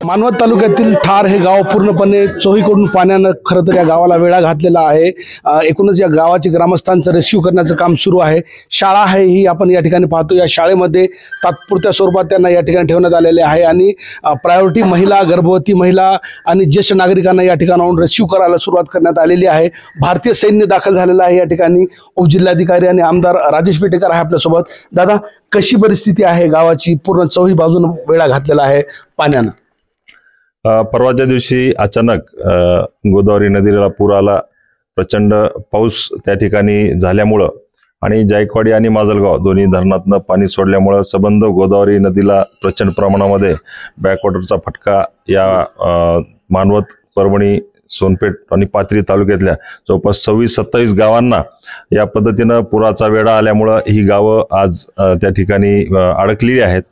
मानवत तालुक्यातील थार हे गाव पूर्णपणे चोहीकडून पाण्यानं खरं तर या गावाला वेढा घातलेला आहे। एकूणच या गावाची ग्रामस्थांचं रेस्क्यू करण्याचं काम सुरू आहे। शाळा आहे ही आपण या ठिकाणी पाहतो। या शाळेमध्ये तात्पुरत्या स्वरूपात त्यांना या ठिकाणी ठेवण्यात आलेले आहे आणि प्रायोरिटी महिला, गर्भवती महिला आणि ज्येष्ठ नागरिकांना या ठिकाणाहून रेस्क्यू करायला सुरुवात करण्यात आलेली आहे। भारतीय सैन्य दाखल झालेलं आहे या ठिकाणी। उपजिल्हाधिकारी आणि आमदार राजेश विटेकर आहे आपल्यासोबत। दादा, कशी परिस्थिती आहे गावाची? पूर्ण चौही बाजून वेढा घातलेला आहे पाण्यानं। परवाच्या दिवशी अचानक गोदावरी नदीला पूर आला। प्रचंड पाऊस त्या ठिकाणी झाल्यामुळं आणि जायकवाडी आणि माजलगाव दोन्ही धरणातनं पाणी सोडल्यामुळं संबंध गोदावरी नदीला प्रचंड प्रमाणामध्ये बॅकवॉटरचा फटका या मानवत, परभणी, सोनपेठ आणि पाथरी तालुक्यातल्या जवळपास 26-27 गावांना या पद्धतीनं पुराचा वेढा आल्यामुळं ही गावं आज त्या ठिकाणी अडकलेली आहेत।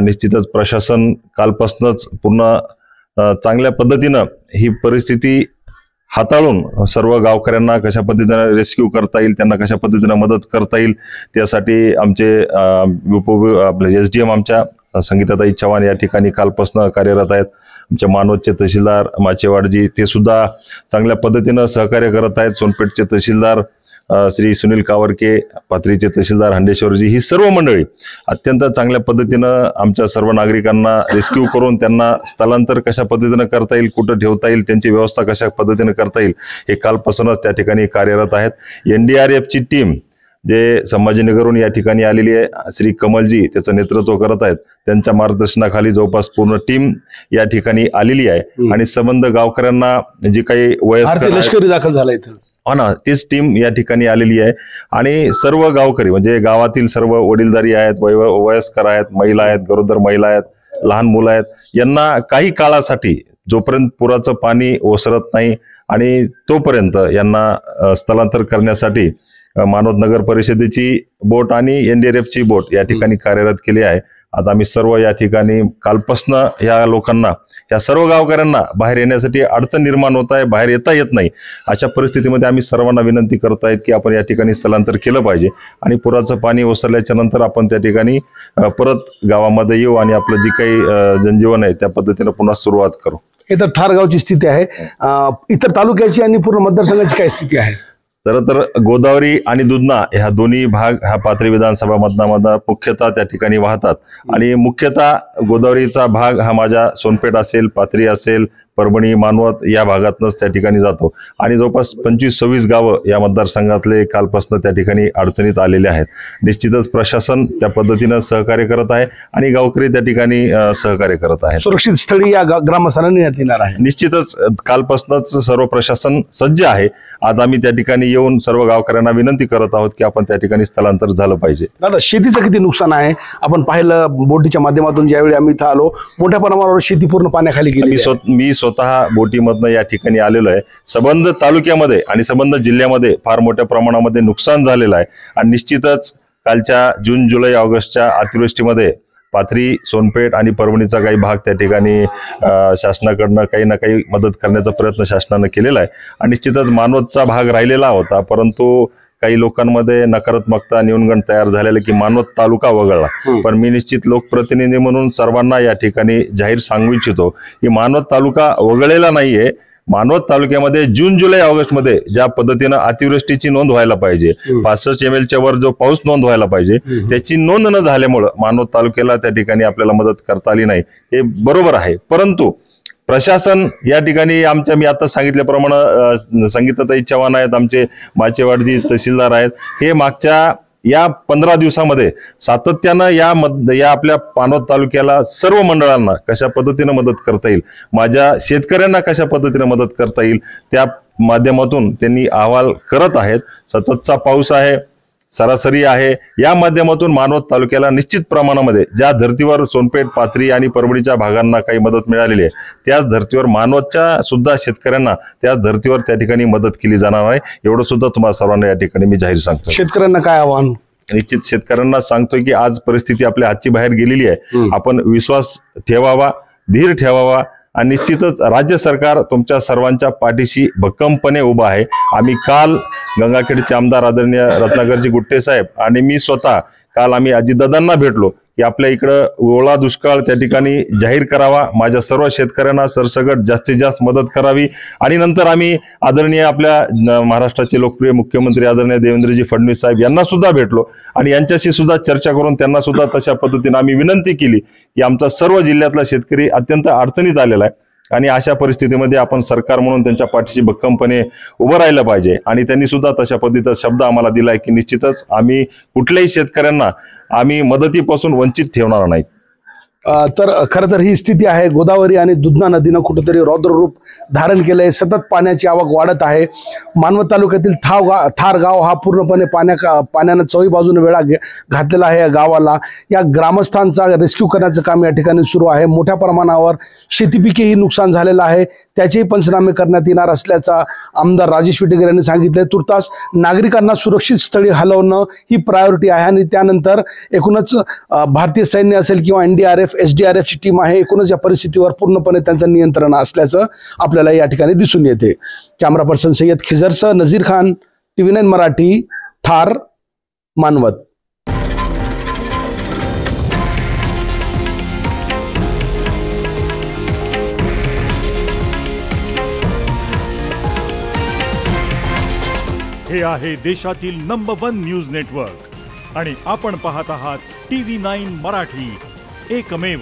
निश्चितच प्रशासन कालपासूनच पूर्ण चांगल्या पद्धतीनं ही परिस्थिती हाताळून सर्व गावकऱ्यांना कशा पद्धतीने रेस्क्यू करता येईल, त्यांना कशा पद्धतीने मदत करता येईल त्यासाठी आमचे आपले SDM आमच्या संगीताताई चव्हाण या ठिकाणी कालपासून कार्यरत आहेत। आमच्या मानवतचे तहसीलदार माचेवाडजी ते सुद्धा चांगल्या पद्धतीनं सहकार्य करत आहेत। सोनपेठचे तहसीलदार श्री सुनील कावरके, पाथरीचे तहसीलदार हंडेश्वरजी, ही सर्व मंडळी अत्यंत चांगल्या पद्धतीनं आमच्या सर्व नागरिकांना रेस्क्यू करून त्यांना स्थलांतर कशा पद्धतीनं करता येईल, कुठं ठेवता येईल, त्यांची व्यवस्था कशा पद्धतीनं करता येईल हे कालपासूनच त्या ठिकाणी कार्यरत आहेत। NDRFची टीम जे संभाजीनगरहून या ठिकाणी आलेली आहे, श्री कमलजी त्याचं नेतृत्व करत आहेत। त्यांच्या मार्गदर्शनाखाली जवळपास पूर्ण टीम या ठिकाणी आलेली आहे आणि संबंध गावकऱ्यांना जे काही वयस्कर लष्करी दाखल झाला इथं ना तीच टीम या ठिकाणी आलेली आहे आणि सर्व गावकरी म्हणजे गावातील सर्व वडीलधारी आहेत, वयस्कर आहेत, महिला आहेत, गरोदर महिला आहेत, लहान मुलं आहेत, यांना काही काळासाठी जोपर्यंत पुराचं पाणी ओसरत नाही आणि तोपर्यंत यांना स्थलांतर करण्यासाठी मानवत नगर परिषदेची बोट आणि NDRFची बोट या ठिकाणी कार्यरत केली आहे। आता आम्ही सर्व या ठिकाणी कालपासनं या लोकांना, या सर्व गावकऱ्यांना बाहेर येण्यासाठी अडचण निर्माण होत आहे, बाहेर येता येत नाही। अशा परिस्थितीमध्ये आम्ही सर्वांना विनंती करत आहेत की आपण या ठिकाणी स्थलांतर केलं पाहिजे आणि पुराचं पाणी ओसरल्याच्या नंतर आपण त्या ठिकाणी परत गावामध्ये येऊ आणि आपलं जे काही जनजीवन आहे त्या पद्धतीनं पुन्हा सुरुवात करू। हे तर थार गावची स्थिती आहे। इतर तालुक्याची आणि पूर्ण मतदारसंघाची काय स्थिती आहे? तर गोदावरी आणि दुधना ह्या दोन्ही भाग ह्या पाथरी विधानसभा मतदानामध्ये मुख्यतः त्या ठिकाणी वाहतात आणि मुख्यतः गोदावरीचा भाग हा माझ्या सोनपेठ असेल, पाथरी असेल, परभणी, मानवत या भागातनंच त्या ठिकाणी जातो आणि जवळपास 25-26 गावं या मतदारसंघातले कालपासून त्या ठिकाणी अडचणीत आलेले आहेत। निश्चितच प्रशासन त्या पद्धतीनं सहकार्य करत आहे आणि गावकरी त्या ठिकाणी सहकार्य करत आहेत। सुरक्षित स्थळी या ग्रामस्थांना नेण्यात येणार आहे। निश्चितच कालपासूनच सर्व प्रशासन सज्ज आहे। आज आम्ही त्या ठिकाणी येऊन सर्व गावकऱ्यांना विनंती करत आहोत की आपण त्या ठिकाणी स्थलांतर झालं पाहिजे। दादा, शेतीचं किती नुकसान आहे? आपण पाहिलं बोटीच्या माध्यमातून ज्यावेळी आम्ही इथं आलो, मोठ्या प्रमाणावर शेती पूर्ण पाण्याखाली गेली। मी स्वतः बोटीमधनं या ठिकाणी आलेलो आहे। संबंध तालुक्यामध्ये आणि संबंध जिल्ह्यामध्ये फार मोठ्या प्रमाणामध्ये नुकसान झालेलं आहे आणि निश्चितच कालच्या जून, जुलै, ऑगस्टच्या अतिवृष्टीमध्ये पाथरी, सोनपेठ आणि परभणीचा काही भाग त्या ठिकाणी शासनाकडनं काही ना काही मदत करण्याचा प्रयत्न शासनानं केलेला आहे आणि निश्चितच मानवतचा भाग राहिलेला होता, परंतु काही लोकांमध्ये नकारात्मकता, न्यूनगंड तयार झालेला की मानवत तालुका वगळला। पण मी निश्चित लोकप्रतिनिधी म्हणून सर्वांना या ठिकाणी जाहीर सांगू इच्छितो की मानवत तालुका वगळलेला नाहीये। मानवत तालुक्यामध्ये जून, जुलै, ऑगस्ट मध्ये ज्या पद्धतीनं अतिवृष्टीची नोंद व्हायला पाहिजे, 65 ml वर जो पाऊस नोंद व्हायला पाहिजे त्याची नोंद न झाल्यामुळं मानवत तालुक्याला त्या ठिकाणी आपल्याला मदत करता आली नाही, हे बरोबर आहे। परंतु प्रशासन या ठिकाणी मी आता सांगितल्याप्रमाणे संगीताताई चव्हाण आहेत, आमचे माचेवाडजी तहसीलदार आहेत, हे मागच्या या 15 दिवसामध्ये सातत्यानं या आपल्या मानवत तालुक्याला सर्व मंडळांना कशा पद्धतीनं मदत करता येईल, माझ्या शेतकऱ्यांना कशा पद्धतीनं मदत करता येईल त्या माध्यमातून त्यांनी अहवाल करत आहेत। सततचा पाऊस आहे, सरासरी आहे, या माध्यमातून मानवत तालुक्याला निश्चित प्रमाणामध्ये ज्या धर्तीवर सोनपेठ, पाथरी आणि परभणीच्या भागांना काही मदत मिळालेली आहे त्याच धर्तीवर मानवतच्या सुद्धा शेतकऱ्यांना त्याच धर्तीवर त्या ठिकाणी मदत केली जाणार आहे, एवढं सुद्धा तुम्हाला सर्वांना या ठिकाणी मी जाहीर सांगतो। शेतकऱ्यांना काय आव्हान? निश्चित शेतकऱ्यांना सांगतोय की आज परिस्थिती आपल्या हातची बाहेर गेलेली आहे, आपण विश्वास ठेवावा, धीर ठेवावा आणि निश्चितच राज्य सरकार तुमच्या सर्वांच्या पाठीशी भक्कमपणे उभा आहे। आम्ही काल गंगाखेडचे आमदार आदरणीय रत्नाकरजी गुट्टे साहेब आणि मी स्वतः काल आम्ही अजितदादांना भेटलो की आपल्या इकडं ओला दुष्काळ त्या ठिकाणी जाहीर करावा, माझ्या सर्व शेतकऱ्यांना सरसकट जास्तीत जास्त मदत करावी आणि नंतर आम्ही आदरणीय आपल्या महाराष्ट्राचे लोकप्रिय मुख्यमंत्री आदरणीय देवेंद्रजी फडणवीस साहेब यांना सुद्धा भेटलो आणि यांच्याशी सुद्धा चर्चा करून त्यांना सुद्धा तशा पद्धतीने आम्ही विनंती केली की आमचा सर्व जिल्ह्यातला शेतकरी अत्यंत अडचणीत आलेला आहे आणि अशा परिस्थितीमध्ये आपण सरकार म्हणून त्यांच्या पाठीशी भक्कमपणे उभं राहिलं पाहिजे आणि त्यांनी सुद्धा तशा पद्धतीचा शब्द आम्हाला दिलाय की निश्चितच आम्ही कुठल्याही शेतकऱ्यांना आम्ही मदतीपासून वंचित ठेवणार नाही. तर खरं तर ही स्थिती आहे. गोदावरी आणि दुधना नदीनं कुठेतरी रौद्र रूप धारण केलंय. सतत पाण्याची आवक वाढत आहे. मानवत तालुक्यातील थार गाव हा पूर्णपणे पाण्यानं चोही बाजूने वेढा घातलेला आहे. या गावाला या ग्रामस्थांचा रेस्क्यू करण्याचं काम या ठिकाणी सुरू आहे. मोठ्या प्रमाणावर शेतीपिकेही नुकसान झालेलं आहे. त्याचेही पंचनामे करण्यात येणार असल्याचा आमदार राजेश विटेकर यांनी सांगितलंय. तुर्तास नागरिकांना सुरक्षित स्थळी हलवणं ही प्रायोरिटी आहे आणि त्यानंतर एकूणच भारतीय सैन्य असेल किंवा NDRF SDRF ची टीम आहे. एकूणच या परिस्थितीवर पूर्णपणे त्यांचं नियंत्रण असल्याचं आपल्याला या ठिकाणी दिसून येते. कॅमेरा पर्सन सय्यद खिजरसह नझीर खान, TV9 मराठी, थार, मानवत. हे आहे देशातील नंबर 1 न्यूज नेटवर्क आणि आपण पाहत आहात TV9 मराठी, एकमेव.